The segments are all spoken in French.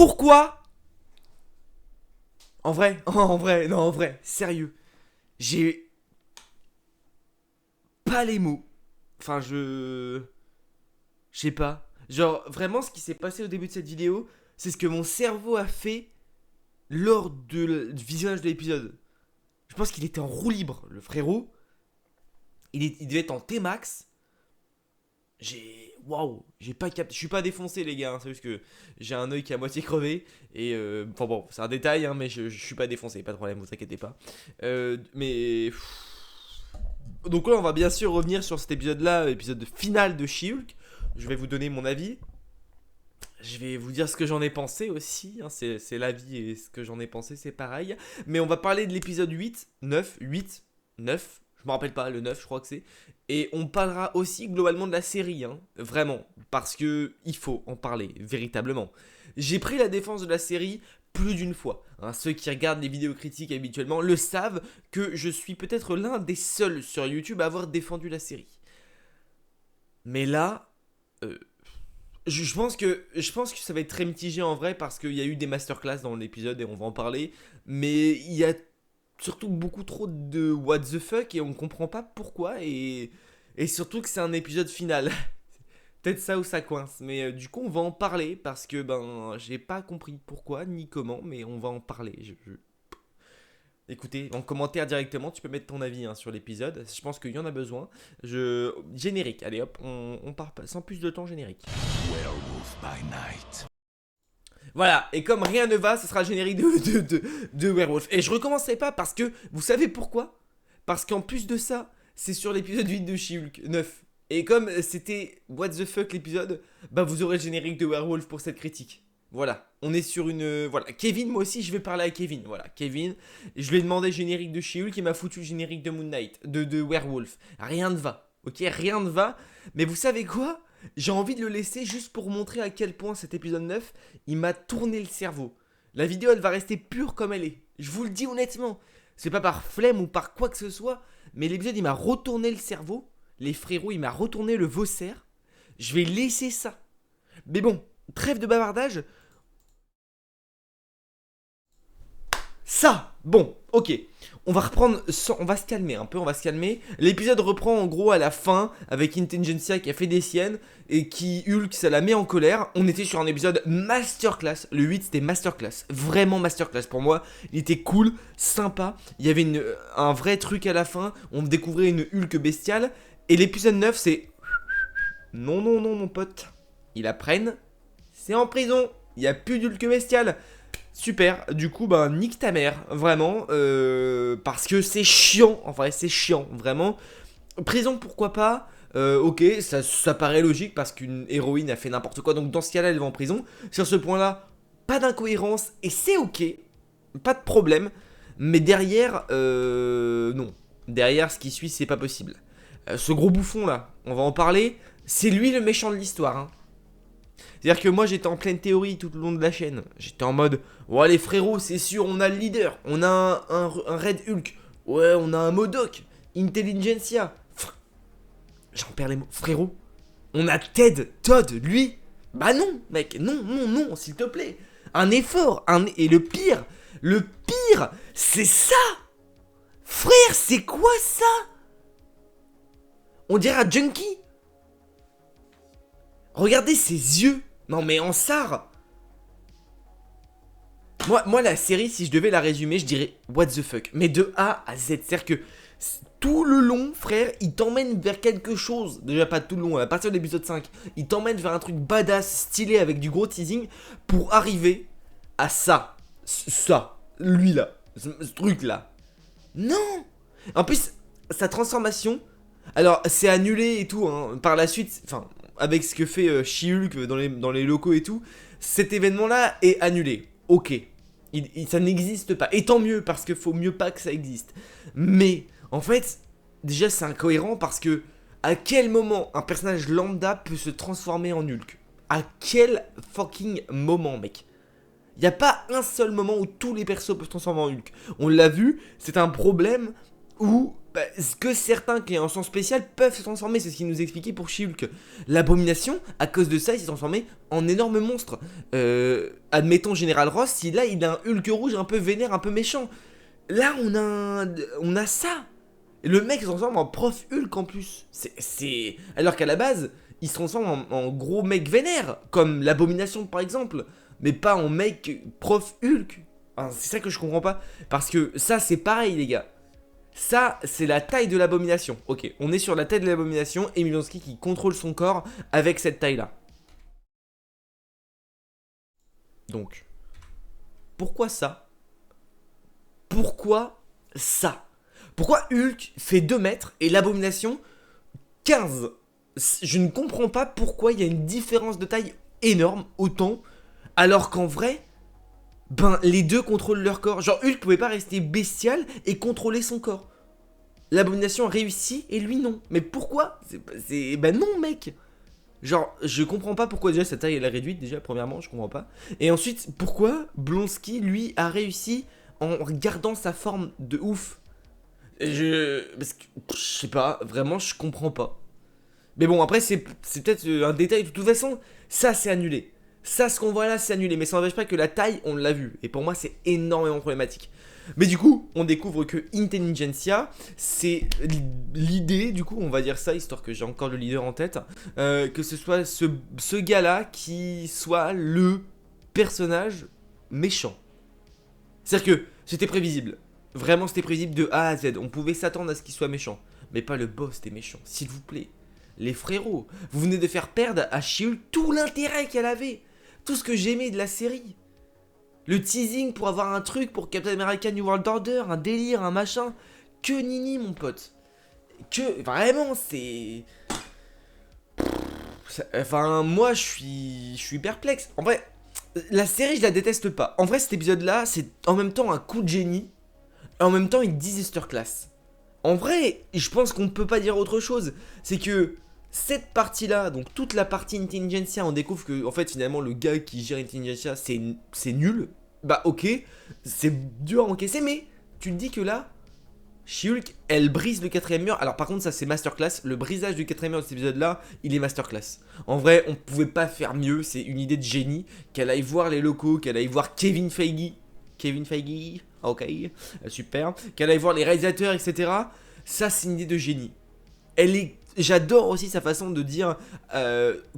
Pourquoi? Non, en vrai, sérieux. J'ai pas les mots. Enfin, je sais pas. Genre, vraiment, ce qui s'est passé au début de cette vidéo, c'est ce que mon cerveau a fait lors du visionnage de l'épisode. Je pense qu'il était en roue libre, le frérot. Il devait être en T-Max. Waouh, j'ai pas capté. Je suis pas défoncé, les gars. Hein, c'est juste que j'ai un œil qui est à moitié crevé. Et. Enfin bon, c'est un détail, hein, mais je suis pas défoncé, pas de problème, vous inquiétez pas. Mais. Donc là, on va bien sûr revenir sur cet épisode-là, épisode final de She-Hulk. Je vais vous donner mon avis. Je vais vous dire ce que j'en ai pensé aussi. Hein, c'est l'avis et ce que j'en ai pensé, c'est pareil. Mais on va parler de l'épisode 8, 9, 8, 9. Je me rappelle pas, le 9, je crois que c'est. Et on parlera aussi globalement de la série, hein, vraiment. Parce que il faut en parler, véritablement. J'ai pris la défense de la série plus d'une fois. Hein, ceux qui regardent les vidéos critiques habituellement le savent que je suis peut-être l'un des seuls sur YouTube à avoir défendu la série. Mais là, euh, je pense que ça va être très mitigé en vrai parce qu'il y a eu des masterclass dans l'épisode et on va en parler. Mais il y a surtout beaucoup trop de what the fuck et on comprend pas pourquoi et surtout que c'est un épisode final. Peut-être ça où ça coince. Mais du coup on va en parler parce que ben j'ai pas compris pourquoi ni comment mais on va en parler. Écoutez, en commentaire directement, tu peux mettre ton avis hein, sur l'épisode. Je pense qu'il y en a besoin. Générique, allez hop, on part sans plus de temps générique. Werewolf by Night. Voilà, et comme rien ne va, ce sera le générique de Werewolf. Et je recommencerai pas parce que, vous savez pourquoi? Parce qu'en plus de ça, c'est sur l'épisode 8 de She-Hulk 9. Et comme c'était what the fuck l'épisode, bah vous aurez le générique de Werewolf pour cette critique. Voilà, on est sur une... Voilà, Kevin, moi aussi je vais parler à Kevin. Voilà, Kevin, je lui ai demandé le générique de She-Hulk, il m'a foutu le générique de Moon Knight, de Werewolf. Rien ne va, ok? Rien ne va. Mais vous savez quoi? J'ai envie de le laisser juste pour montrer à quel point cet épisode 9, il m'a tourné le cerveau. La vidéo, elle va rester pure comme elle est. Je vous le dis honnêtement. C'est pas par flemme ou par quoi que ce soit, mais l'épisode, il m'a retourné le cerveau. Les frérots, il m'a retourné le Vaussaire. Je vais laisser ça. Mais bon, trêve de bavardage. Ça, bon, ok. On va reprendre, on va se calmer un peu, on va se calmer. L'épisode reprend en gros à la fin avec Intelligentsia qui a fait des siennes et qui Hulk, ça la met en colère. On était sur un épisode masterclass. Le 8 c'était masterclass, vraiment masterclass pour moi. Il était cool, sympa. Il y avait un vrai truc à la fin. On découvrait une Hulk bestiale. Et l'épisode 9 c'est... Non, non, non mon pote. Ils la prennent, c'est en prison. Il n'y a plus d'Hulk bestial. Super, du coup, bah, nique ta mère, vraiment, parce que c'est chiant, en vrai, c'est chiant, vraiment. Prison, pourquoi pas, ok, ça paraît logique parce qu'une héroïne a fait n'importe quoi, donc dans ce cas-là, elle va en prison. Sur ce point-là, pas d'incohérence, et c'est ok, pas de problème, mais derrière, non. Derrière, ce qui suit, c'est pas possible. Ce gros bouffon là, on va en parler, c'est lui le méchant de l'histoire, hein. C'est-à-dire que moi j'étais en pleine théorie tout le long de la chaîne. J'étais en mode, ouais les frérots, c'est sûr, on a le leader. On a un Red Hulk. Ouais, on a un Modoc. Intelligentsia. J'en perds les mots. Frérot, on a Todd, lui. Bah non, mec, non, non, non, s'il te plaît. Un effort. Et le pire, c'est ça. Frère, c'est quoi ça? On dirait un junkie. Regardez ses yeux. Non mais en sard. Moi, la série, si je devais la résumer, je dirais what the fuck. Mais de A à Z. C'est-à-dire que tout le long, frère, il t'emmène vers quelque chose. Déjà pas tout le long, à partir de l'épisode 5. Il t'emmène vers un truc badass, stylé, avec du gros teasing. Pour arriver à ça. Ça. Lui là. Ce truc là. Non. En plus, sa transformation... Alors, c'est annulé et tout, hein. Par la suite, enfin, avec ce que fait She-Hulk dans les locaux et tout, cet événement-là est annulé. Ok. Ça n'existe pas. Et tant mieux, parce qu'il faut mieux pas que ça existe. Mais, en fait, déjà, c'est incohérent parce que, à quel moment un personnage lambda peut se transformer en Hulk? À quel fucking moment, mec? Il n'y a pas un seul moment où tous les persos peuvent se transformer en Hulk. On l'a vu, c'est un problème où que certains qui ont un sens spécial peuvent se transformer, c'est ce qu'il nous expliquait pour She-Hulk. L'abomination, à cause de ça, il s'est transformé en énorme monstre. Admettons Général Ross, si là il a un Hulk rouge un peu vénère, un peu méchant. Là on a ça. Le mec se transforme en prof Hulk en plus. Alors qu'à la base, il se transforme en gros mec vénère, comme l'abomination par exemple, mais pas en mec prof Hulk. Enfin, c'est ça que je comprends pas. Parce que ça c'est pareil les gars. Ça, c'est la taille de l'abomination. Ok, on est sur la taille de l'abomination et Milonsky qui contrôle son corps avec cette taille-là. Donc, pourquoi ça? Pourquoi ça? Pourquoi Hulk fait 2 mètres et l'abomination 15? Je ne comprends pas pourquoi il y a une différence de taille énorme, autant, alors qu'en vrai, ben les deux contrôlent leur corps. Genre Hulk pouvait pas rester bestial et contrôler son corps. L'abomination a réussi et lui non. Mais pourquoi? Ben non mec. Genre je comprends pas pourquoi déjà sa taille elle est réduite déjà premièrement, je comprends pas. Et ensuite pourquoi Blonsky lui a réussi en gardant sa forme de ouf. Parce que je sais pas, vraiment je comprends pas. Mais bon après c'est peut-être un détail de toute façon, ça c'est annulé. Ça, ce qu'on voit là, c'est annulé. Mais ça n'empêche pas que la taille, on l'a vu. Et pour moi, c'est énormément problématique. Mais du coup, on découvre que Intelligentsia, c'est l'idée, du coup, on va dire ça, histoire que j'ai encore le leader en tête, que ce soit ce gars-là qui soit le personnage méchant. C'est-à-dire que c'était prévisible. Vraiment, c'était prévisible de A à Z. On pouvait s'attendre à ce qu'il soit méchant. Mais pas le boss des méchants, s'il vous plaît. Les frérots, vous venez de faire perdre à She-Hulk tout l'intérêt qu'elle avait. Tout ce que j'aimais de la série. Le teasing pour avoir un truc pour Captain America New World Order, un délire, un machin. Que nini mon pote. Que vraiment c'est... Enfin moi je suis perplexe. En vrai, la série je la déteste pas. En vrai cet épisode là c'est en même temps un coup de génie. Et en même temps une disaster class. En vrai, je pense qu'on ne peut pas dire autre chose. C'est que cette partie-là, donc toute la partie Intelligentsia, on découvre que, en fait, finalement, le gars qui gère Intelligentsia, c'est nul. Bah, ok, c'est dur à encaisser, mais tu te dis que là, She-Hulk, elle brise le 4ème mur. Alors, par contre, ça, c'est masterclass. Le brisage du 4ème mur de cet épisode-là, il est masterclass. En vrai, on pouvait pas faire mieux. C'est une idée de génie. Qu'elle aille voir les locaux, qu'elle aille voir Kevin Feige. Kevin Feige, ok, super. Qu'elle aille voir les réalisateurs, etc. Ça, c'est une idée de génie. J'adore aussi sa façon de dire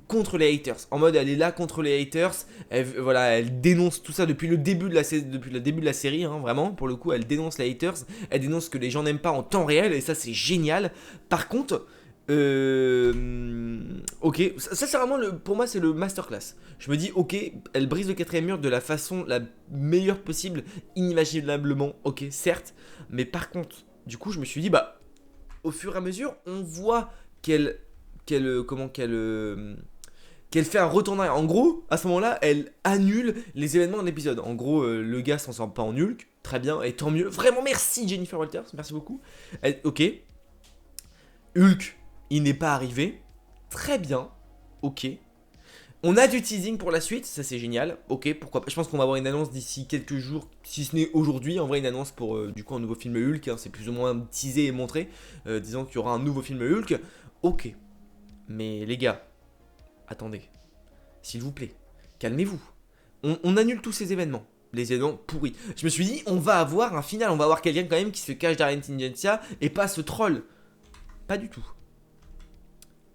contre les haters. En mode, elle est là contre les haters. Elle dénonce tout ça depuis le début de la série, hein, vraiment. Pour le coup, elle dénonce les haters. Elle dénonce ce que les gens n'aiment pas en temps réel. Et ça, c'est génial. Par contre... ok, ça c'est vraiment pour moi c'est le masterclass. Je me dis ok, elle brise le 4ème mur de la façon la meilleure possible, inimaginablement, ok certes, mais par contre, du coup je me suis dit bah, au fur et à mesure on voit qu'elle fait un retour en arrière. En gros, à ce moment-là, elle annule les événements de l'épisode. En gros, le gars s'en sort pas en Hulk, très bien, et tant mieux. Vraiment merci Jennifer Walters, merci beaucoup. Ok, Hulk il n'est pas arrivé. Très bien. Ok. On a du teasing pour la suite. Ça, c'est génial. Ok, pourquoi pas. Je pense qu'on va avoir une annonce d'ici quelques jours. Si ce n'est aujourd'hui. En vrai, une annonce pour du coup un nouveau film Hulk. Hein, c'est plus ou moins teasé et montré. Disons qu'il y aura un nouveau film Hulk. Ok. Mais les gars. Attendez. S'il vous plaît. Calmez-vous. On annule tous ces événements. Les événements pourris. Je me suis dit, on va avoir un final. On va avoir quelqu'un quand même qui se cache derrière Intelligentsia. Et pas ce troll. Pas du tout.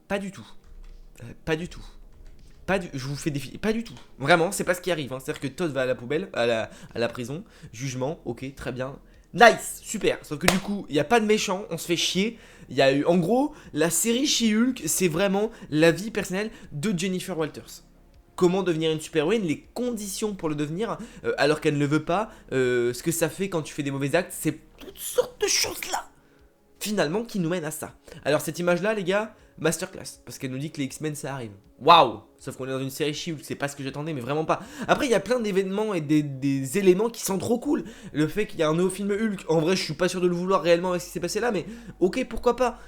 Pas du tout. Pas du tout. Je vous fais défiler. Pas du tout. Vraiment, c'est pas ce qui arrive. Hein. C'est-à-dire que Todd va à la poubelle, à la prison. Jugement, ok, très bien. Nice, super. Sauf que du coup, il n'y a pas de méchant, on se fait chier. Il y a eu, en gros, la série She-Hulk, c'est vraiment la vie personnelle de Jennifer Walters. Comment devenir une super-héroïne, les conditions pour le devenir, alors qu'elle ne le veut pas, ce que ça fait quand tu fais des mauvais actes, c'est toutes sortes de choses là. Finalement, qui nous mène à ça. Alors cette image-là, les gars, masterclass, parce qu'elle nous dit que les X-Men ça arrive. Waouh! Sauf qu'on est dans une série She-Hulk, c'est pas ce que j'attendais, mais vraiment pas. Après, il y a plein d'événements et des éléments qui sont trop cool. Le fait qu'il y a un nouveau film Hulk, en vrai, je suis pas sûr de le vouloir réellement avec ce qui s'est passé là, mais ok, pourquoi pas.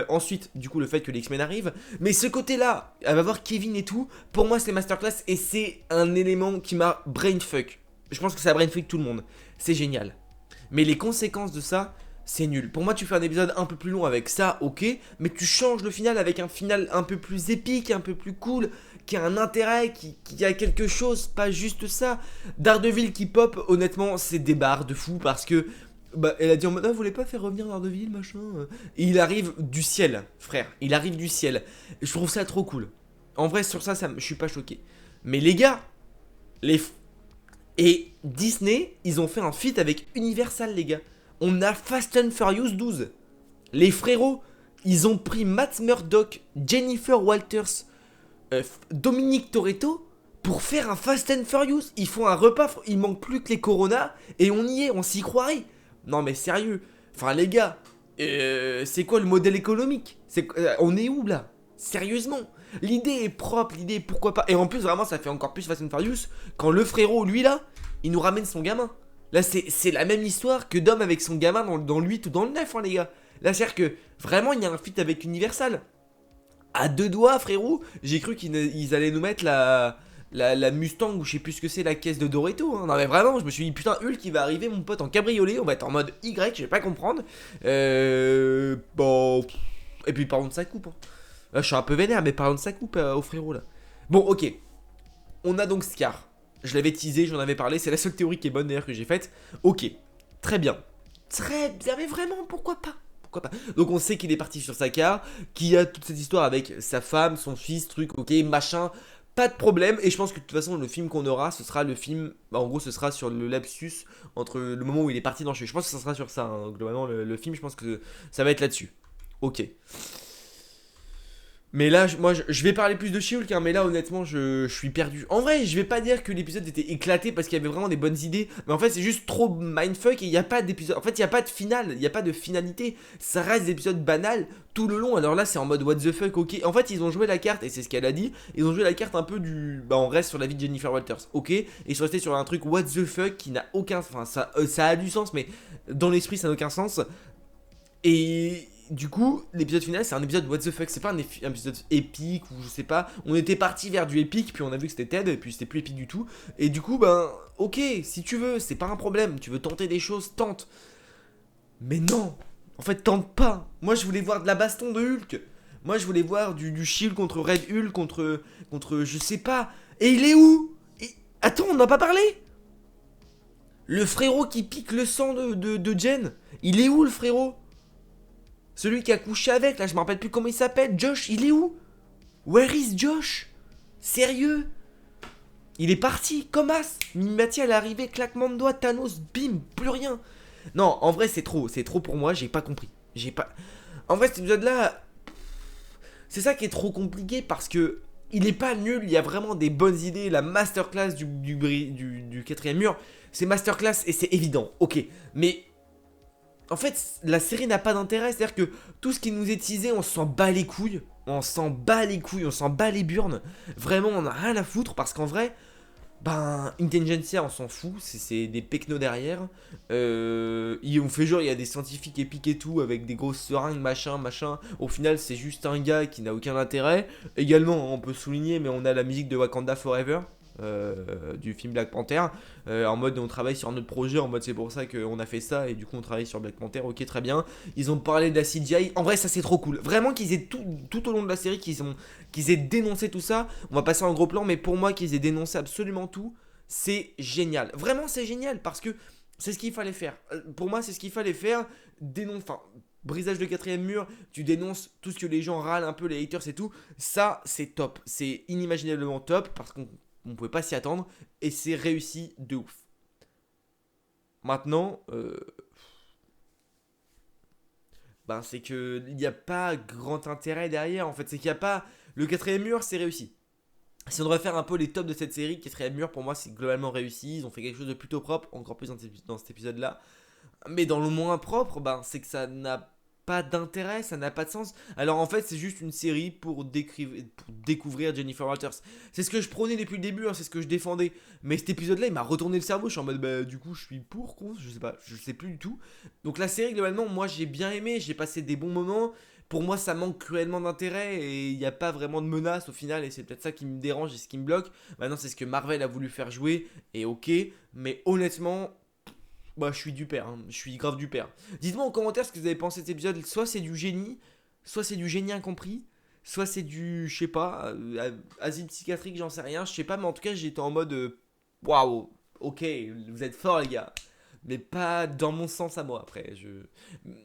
Ensuite, du coup, le fait que les X-Men arrivent. Mais ce côté-là, elle va voir Kevin et tout, pour moi, c'est masterclass et c'est un élément qui m'a brainfuck. Je pense que ça brainfuck tout le monde. C'est génial. Mais les conséquences de ça, c'est nul. Pour moi, tu fais un épisode un peu plus long avec ça, ok, mais tu changes le final avec un final un peu plus épique, un peu plus cool, qui a un intérêt, qui a quelque chose, pas juste ça. Daredevil qui pop, honnêtement, c'est des barres de fou parce que bah, elle a dit en mode, ah, vous voulez pas faire revenir Daredevil, machin. Et il arrive du ciel, frère. Il arrive du ciel. Et je trouve ça trop cool. En vrai, sur ça, je suis pas choqué. Mais les gars, les, et Disney, ils ont fait un feat avec Universal, les gars. On a Fast and Furious 12. Les frérots, ils ont pris Matt Murdock, Jennifer Walters, Dominique Toretto pour faire un Fast and Furious. Ils font un repas, il manque plus que les Corona et on y est, on s'y croirait. Non mais sérieux, enfin les gars, c'est quoi le modèle économique? On est où là? Sérieusement, l'idée est propre, l'idée est pourquoi pas. Et en plus vraiment ça fait encore plus Fast and Furious quand le frérot lui là, il nous ramène son gamin. Là c'est la même histoire que Dom avec son gamin dans le 8 ou dans le 9 hein, les gars. Là c'est-à-dire que vraiment il y a un feat avec Universal. À deux doigts frérot, j'ai cru qu'ils allaient nous mettre la Mustang ou je sais plus ce que c'est, la caisse de Dorito. Hein. Non mais vraiment, je me suis dit putain, Hulk il va arriver mon pote en cabriolet, on va être en mode Y, je vais pas comprendre. Bon. Et puis parlons de sa coupe. Hein. Là je suis un peu vénère, mais parlons de sa coupe au frérot là. Bon ok, on a donc Scar. Je l'avais teasé, j'en avais parlé, c'est la seule théorie qui est bonne d'ailleurs que j'ai faite. Ok, très bien. Très bien, mais vraiment, pourquoi pas? Pourquoi pas? Donc on sait qu'il est parti sur Sakaar, qu'il a toute cette histoire avec sa femme, son fils, truc, ok, machin, pas de problème. Et je pense que de toute façon, le film qu'on aura, ce sera le film, bah, en gros, ce sera sur le lapsus entre le moment où il est parti dans le cheveu. Je pense que ça sera sur ça, hein. Globalement, le film, je pense que ça va être là-dessus. Ok. Mais là, moi, je vais parler plus de She-Hulk, hein, mais là, honnêtement, je suis perdu. En vrai, je vais pas dire que l'épisode était éclaté parce qu'il y avait vraiment des bonnes idées, mais en fait, c'est juste trop mindfuck et il n'y a pas d'épisode. En fait, il n'y a pas de finale, il n'y a pas de finalité. Ça reste des épisodes banals tout le long. Alors là, c'est en mode what the fuck, ok. En fait, ils ont joué la carte, et c'est ce qu'elle a dit, ils ont joué la carte un peu du. Bah, on reste sur la vie de Jennifer Walters, ok. Et ils sont restés sur un truc what the fuck qui n'a aucun. Enfin, ça a du sens, mais dans l'esprit, ça n'a aucun sens. Et du coup, l'épisode final, c'est un épisode what the fuck. C'est pas un épisode épique ou je sais pas. On était parti vers du épique, puis on a vu que c'était Ted, et puis c'était plus épique du tout. Et du coup, ben, ok, si tu veux, c'est pas un problème. Tu veux tenter des choses, tente. Mais non, en fait, tente pas. Moi, je voulais voir de la baston de Hulk. Moi, je voulais voir du Shield contre Red Hulk, contre je sais pas. Et il est où? Attends, on n'a pas parlé? Le frérot qui pique le sang de Jen. Il est où le frérot? Celui qui a couché avec, là, je me rappelle plus comment il s'appelle. Josh, il est où? Where is Josh? Sérieux? Il est parti, comme as. Mimati, elle est arrivée, claquement de doigts, Thanos, bim, plus rien. Non, en vrai, c'est trop pour moi, j'ai pas compris. J'ai pas. En vrai, cet épisode-là, c'est ça qui est trop compliqué parce que il est pas nul, il y a vraiment des bonnes idées. La masterclass du quatrième mur, c'est masterclass et c'est évident, ok. Mais en fait, la série n'a pas d'intérêt. C'est-à-dire que tout ce qui nous est teasé, on s'en bat les couilles. On s'en bat les couilles, on s'en bat les burnes. Vraiment, on a rien à foutre parce qu'en vrai, ben, Intelligentsia, on s'en fout. C'est des pecnos derrière. On fait genre, il y a des scientifiques épiques et tout, avec des grosses seringues, machin, machin. Au final, c'est juste un gars qui n'a aucun intérêt. Également, on peut souligner, mais on a la musique de Wakanda Forever. Du film Black Panther en mode on travaille sur un autre projet, en mode c'est pour ça qu'on a fait ça et du coup on travaille sur Black Panther, ok très bien. Ils ont parlé de la CGI, en vrai ça c'est trop cool, vraiment qu'ils aient tout au long de la série qu'ils aient dénoncé tout ça. On va passer en gros plan, mais pour moi qu'ils aient dénoncé absolument tout, c'est génial, vraiment c'est génial parce que c'est ce qu'il fallait faire. Pour moi c'est ce qu'il fallait faire, enfin brisage de quatrième mur, tu dénonces tout ce que les gens râlent un peu, les haters et tout, ça c'est top, c'est inimaginablement top parce qu'on pouvait pas s'y attendre et c'est réussi de ouf. Maintenant, ben c'est que il n'y a pas grand intérêt derrière. En fait, c'est qu'il n'y a pas le quatrième mur, c'est réussi. Si on devrait faire un peu les tops de cette série, quatrième mur pour moi c'est globalement réussi. Ils ont fait quelque chose de plutôt propre, encore plus dans cet épisode-là. Mais dans le moins propre, ben, c'est que ça n'a pas d'intérêt, ça n'a pas de sens. Alors en fait, c'est juste une série pour découvrir Jennifer Walters. C'est ce que je prônais depuis le début, hein, c'est ce que je défendais. Mais cet épisode-là, il m'a retourné le cerveau. Je suis en mode, bah, du coup, je suis pour, contre, je sais pas, je sais plus du tout. Donc la série, globalement, moi, j'ai bien aimé, j'ai passé des bons moments. Pour moi, ça manque cruellement d'intérêt et il n'y a pas vraiment de menace au final. Et c'est peut-être ça qui me dérange et ce qui me bloque. Maintenant, c'est ce que Marvel a voulu faire jouer. Et ok, mais honnêtement, Bah, je suis du père, hein. Je suis grave du père. Dites-moi en commentaire ce que vous avez pensé de cet épisode. Soit c'est du génie, soit c'est du génie incompris, soit c'est du, je sais pas, asile psychiatrique, j'en sais rien, je sais pas, mais en tout cas, j'étais en mode waouh, ok, vous êtes forts, les gars. Mais pas dans mon sens à moi après.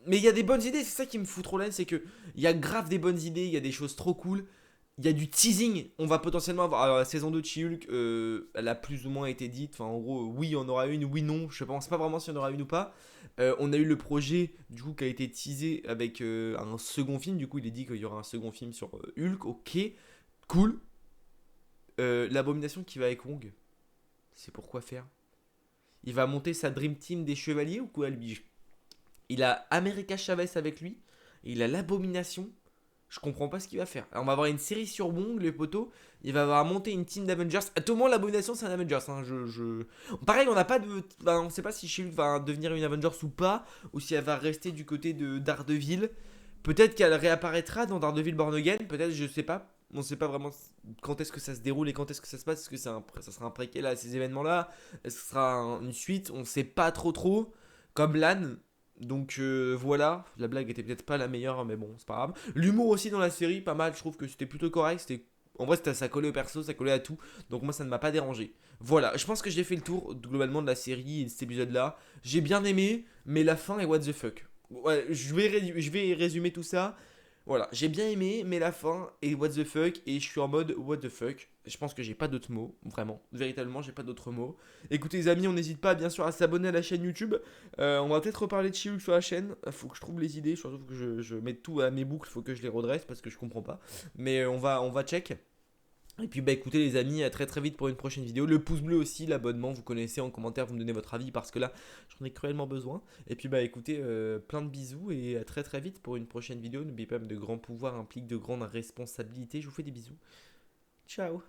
Mais il y a des bonnes idées, c'est ça qui me fout trop l'aine, c'est que il y a grave des bonnes idées, il y a des choses trop cool. Il y a du teasing, on va potentiellement avoir. Alors, la saison 2 de She-Hulk, elle a plus ou moins été dite. Enfin, en gros, oui, on aura une, oui, non. Je pense pas vraiment si on aura une ou pas. On a eu le projet, du coup, qui a été teasé avec un second film. Du coup, il est dit qu'il y aura un second film sur Hulk. Ok, cool. L'abomination qui va avec Wong, c'est pour quoi faire? Il va monter sa Dream Team des chevaliers ou quoi, lui? Il a America Chavez avec lui. Et il a l'abomination. Je comprends pas ce qu'il va faire. Alors, on va avoir une série sur Wong, les poteaux. Il va avoir monté une team d'Avengers. À tout moment, l'abomination, c'est un Avengers. Hein. Pareil, on n'a pas de. On sait pas si Shield va devenir une Avengers ou pas. Ou si elle va rester du côté de Daredevil. Peut-être qu'elle réapparaîtra dans Daredevil Born Again. Peut-être, je sais pas. On sait pas vraiment quand est-ce que ça se déroule et quand est-ce que ça se passe. Est-ce que ça sera un préquel à ces événements-là? Est-ce que ce sera une suite? On sait pas trop. Comme Lan, donc voilà, la blague était peut-être pas la meilleure, mais bon, c'est pas grave. L'humour aussi dans la série, pas mal, je trouve que c'était plutôt correct. En vrai, ça collait au perso, ça collait à tout. Donc moi, ça ne m'a pas dérangé. Voilà, je pense que j'ai fait le tour globalement de la série et de cet épisode-là. J'ai bien aimé, mais la fin est what the fuck. Ouais, je vais résumer tout ça. Voilà, j'ai bien aimé, mais la fin est what the fuck et je suis en mode what the fuck. Je pense que j'ai pas d'autres mots, vraiment. Véritablement, j'ai pas d'autres mots. Écoutez les amis, on n'hésite pas bien sûr à s'abonner à la chaîne YouTube. On va peut-être reparler de She-Hulk sur la chaîne. Faut que je trouve les idées, surtout que je mette tout à mes boucles, faut que je les redresse parce que je comprends pas. Mais on va check. Et puis bah écoutez les amis, à très très vite pour une prochaine vidéo. Le pouce bleu aussi, l'abonnement, vous connaissez, en commentaire vous me donnez votre avis parce que là j'en ai cruellement besoin. Et puis bah écoutez, plein de bisous et à très très vite pour une prochaine vidéo. N'oubliez pas, de grands pouvoirs impliquent de grandes responsabilités. Je vous fais des bisous. Ciao.